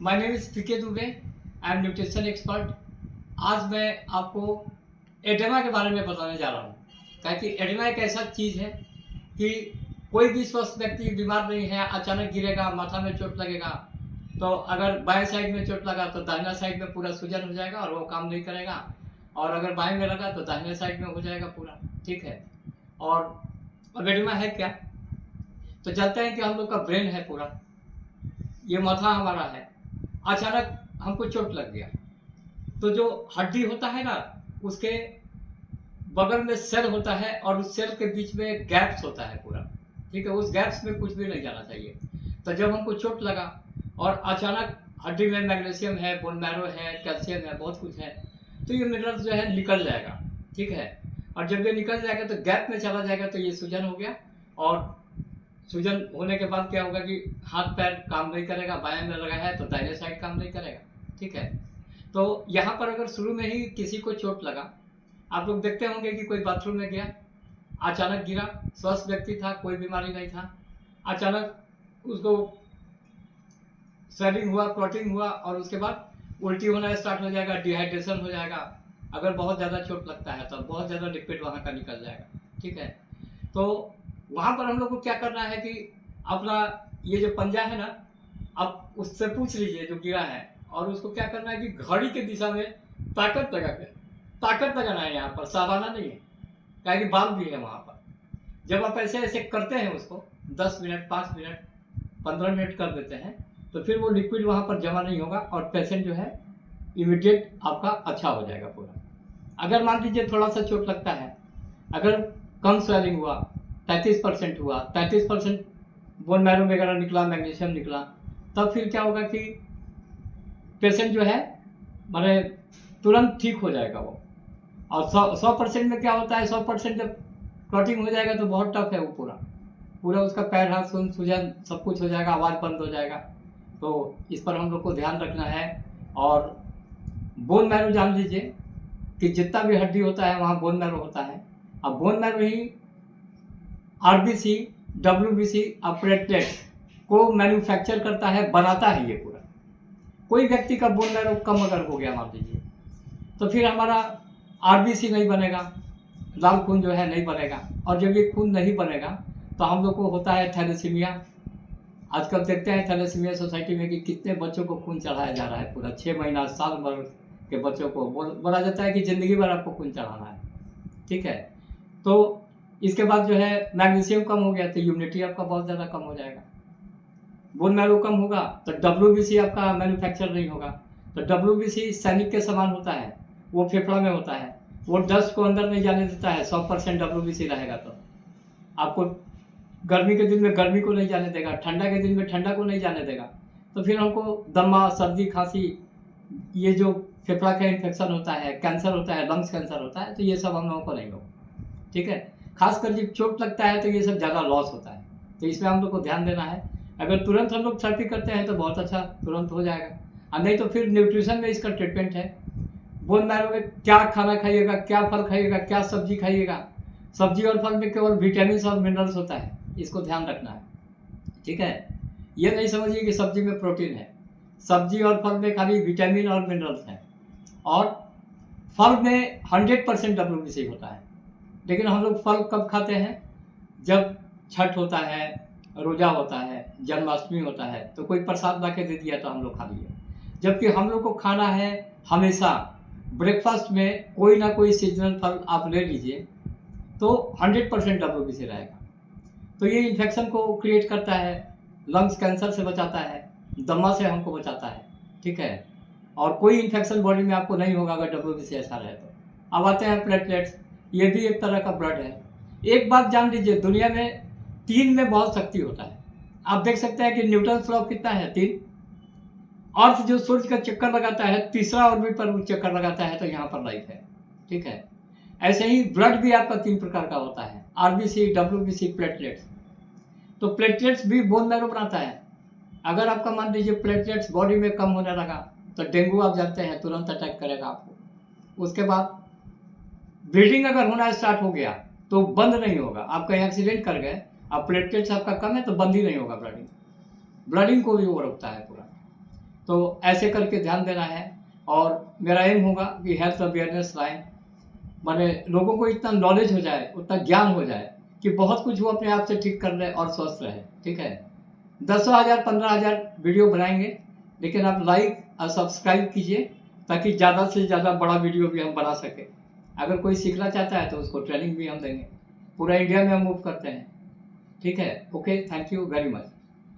My name is PK Dubey, I am nutrition expert. आज मैं आपको एडेमा के बारे में बताने जा रहा हूँ। ताकि एडेमा एक ऐसा चीज़ है कि कोई भी स्वस्थ व्यक्ति बीमार नहीं है, अचानक गिरेगा, माथा में चोट लगेगा, तो अगर बाएं साइड में चोट लगा तो दाहिना साइड में पूरा सूजन हो जाएगा और वो काम नहीं करेगा, और अगर बाएं में लगा तो दाहिने साइड में हो जाएगा पूरा। ठीक है। और अब एडेमा है क्या, तो जानते हैं कि हम लोग का ब्रेन है पूरा, ये माथा हमारा है। अचानक हमको चोट लग गया तो जो हड्डी होता है ना, उसके बगल में सेल होता है और उस सेल के बीच में गैप्स होता है पूरा। ठीक है, उस गैप्स में कुछ भी नहीं जाना चाहिए। तो जब हमको चोट लगा और अचानक हड्डी में मैग्नीशियम है, बोन मैरो है, कैल्शियम है, बहुत कुछ है, तो ये मिनरल्स जो है निकल जाएगा। ठीक है। और जब ये निकल जाएगा तो गैप में चला जाएगा, तो ये सूजन हो गया। और सूजन होने के बाद क्या होगा कि हाथ पैर काम नहीं करेगा, बाएं में लगा है तो दाहिने साइड काम नहीं करेगा। ठीक है। तो यहाँ पर अगर शुरू में ही किसी को चोट लगा, आप लोग देखते होंगे कि कोई बाथरूम में गया, अचानक गिरा, स्वस्थ व्यक्ति था, कोई बीमारी नहीं था, अचानक उसको स्वेलिंग हुआ, क्लॉटिंग हुआ, और उसके बाद उल्टी होना स्टार्ट हो जाएगा, डिहाइड्रेशन हो जाएगा। अगर बहुत ज़्यादा चोट लगता है तो बहुत ज़्यादा लिक्विड वहाँ का निकल जाएगा। ठीक है। तो वहाँ पर हम लोग को क्या करना है कि अपना ये जो पंजा है ना, आप उससे पूछ लीजिए जो गिरा है, और उसको क्या करना है कि घड़ी के दिशा में ताकत लगाना है। यहाँ पर सावधाना नहीं है, क्या कि बाल भी है वहाँ पर। जब आप ऐसे ऐसे करते हैं उसको 10 मिनट, 5 मिनट, 15 मिनट कर देते हैं, तो फिर वो लिक्विड वहाँ पर जमा नहीं होगा और पेशेंट जो है इमीडिएट आपका अच्छा हो जाएगा पूरा। अगर मान लीजिए थोड़ा सा चोट लगता है, अगर कम स्वेलिंग हुआ, 33% हुआ, 33% बोन मैरो वगैरह निकला, मैग्नीशियम निकला, तब फिर क्या होगा कि पेशेंट जो है माने तुरंत ठीक हो जाएगा वो। और 100% में क्या होता है, 100% जब क्लॉटिंग हो जाएगा तो बहुत टफ है वो पूरा पूरा उसका पैर हाथ सूजन सब कुछ हो जाएगा, आवाज़ बंद हो जाएगा। तो इस पर हम लोग को ध्यान रखना है। और बोन मैरो जान लीजिए कि जितना भी हड्डी होता है वहाँ बोन मैरो होता है। अब बोन मैरो ही आरबीसी, डब्ल्यूबीसी और प्लेटलेट को मैन्युफैक्चर करता है, बनाता है ये पूरा। कोई व्यक्ति का बोन मैरो कम अगर हो गया मान लीजिए, तो फिर हमारा आरबीसी नहीं बनेगा, लाल खून जो है नहीं बनेगा। और जब ये खून नहीं बनेगा तो हम लोग को होता है थैलेसीमिया। आजकल देखते हैं थैलेसीमिया सोसाइटी में कि कितने बच्चों को खून चढ़ाया जा रहा है पूरा, 6 महीना, साल भर के बच्चों को बोला जाता है कि ज़िंदगी भर आपको खून चढ़ाना है। ठीक है। तो इसके बाद जो है मैग्नीशियम कम हो गया तो इम्यूनिटी आपका बहुत ज़्यादा कम हो जाएगा। बोन मैरो कम होगा तो डब्ल्यूबीसी आपका मैन्युफैक्चर नहीं होगा। तो डब्ल्यूबीसी सैनिक के समान होता है, वो फेफड़ा में होता है, वो डस्ट को अंदर नहीं जाने देता है। 100% डब्ल्यूबीसी रहेगा तो आपको गर्मी के दिन में गर्मी को नहीं जाने देगा, ठंडा के दिन में ठंडा को नहीं जाने देगा। तो फिर हमको दमा, सर्दी, खांसी, ये जो फेफड़ा का इन्फेक्शन होता है, कैंसर होता है, लंग्स कैंसर होता है, तो ये सब हम लोगों को नहीं होगा। ठीक है। खासकर जब चोट लगता है तो ये सब ज़्यादा लॉस होता है, तो इसमें हम लोग को ध्यान देना है। अगर तुरंत हम लोग थेरेपी करते हैं तो बहुत अच्छा, तुरंत हो जाएगा। और नहीं तो फिर न्यूट्रिशन में इसका ट्रीटमेंट है। बोन मैरो में क्या खाना खाइएगा, क्या फल खाइएगा, क्या सब्जी खाइएगा। सब्जी और फल में केवल विटामिन और मिनरल्स होता है, इसको ध्यान रखना है। ठीक है। ये नहीं समझिए कि सब्जी में प्रोटीन है, सब्जी और फल में खाली विटामिन और मिनरल्स हैं। और फल में 100% डब्ल्यूबीसी होता है। लेकिन हम लोग फल कब खाते हैं, जब छठ होता है, रोजा होता है, जन्माष्टमी होता है, तो कोई प्रसाद ला के दे दिया तो हम लोग खा लिए। जबकि हम लोग को खाना है हमेशा ब्रेकफास्ट में कोई ना कोई सीजनल फल आप ले लीजिए तो 100% डब्ल्यूबीसी रहेगा। तो ये इन्फेक्शन को क्रिएट करता है, लंग्स कैंसर से बचाता है, दमा से हमको बचाता है। ठीक है। और कोई इन्फेक्शन बॉडी में आपको नहीं होगा अगर डब्ल्यूबीसी ऐसा रहे तो। अब आते हैं प्लेटलेट्स, ये भी एक तरह का ब्लड है। एक बात जान लीजिए, दुनिया में 3 में बहुत शक्ति होता है। आप देख सकते हैं कि न्यूटन लॉ कितना है, 3। अर्थ जो सूर्य का चक्कर लगाता है, तीसरा ऑर्बिट पर वो चक्कर लगाता है, तो यहाँ पर लाइफ है। ठीक है। ऐसे ही ब्लड भी आपका 3 प्रकार का होता है, आरबीसी, डब्ल्यूबीसी, प्लेटलेट्स। तो प्लेटलेट्स भी बोन मैरो बनाता है। अगर आपका मान लीजिए प्लेटलेट्स बॉडी में कम होने लगा तो डेंगू आप जानते हैं तुरंत अटैक करेगा आपको। उसके बाद ब्लीडिंग अगर होना स्टार्ट हो गया तो बंद नहीं होगा। आप कहीं एक्सीडेंट कर गए, अब प्लेटलेट्स आपका कम है तो बंद ही नहीं होगा ब्लडिंग को भी वो रोकता है पूरा। तो ऐसे करके ध्यान देना है। और मेरा एम होगा कि हेल्थ अवेयरनेस लाएँ, माने लोगों को इतना नॉलेज हो जाए, उतना ज्ञान हो जाए कि बहुत कुछ वो अपने आप से ठीक कर ले और स्वस्थ रहे, ठीक है। दसों हज़ार 15,000 वीडियो बनाएंगे, लेकिन आप लाइक और सब्सक्राइब कीजिए ताकि ज़्यादा से ज़्यादा बड़ा वीडियो भी हम बना सकें। अगर कोई सीखना चाहता है तो उसको ट्रेनिंग भी हम देंगे। पूरा इंडिया में हम मूव करते हैं, ठीक है। Okay, thank you very much.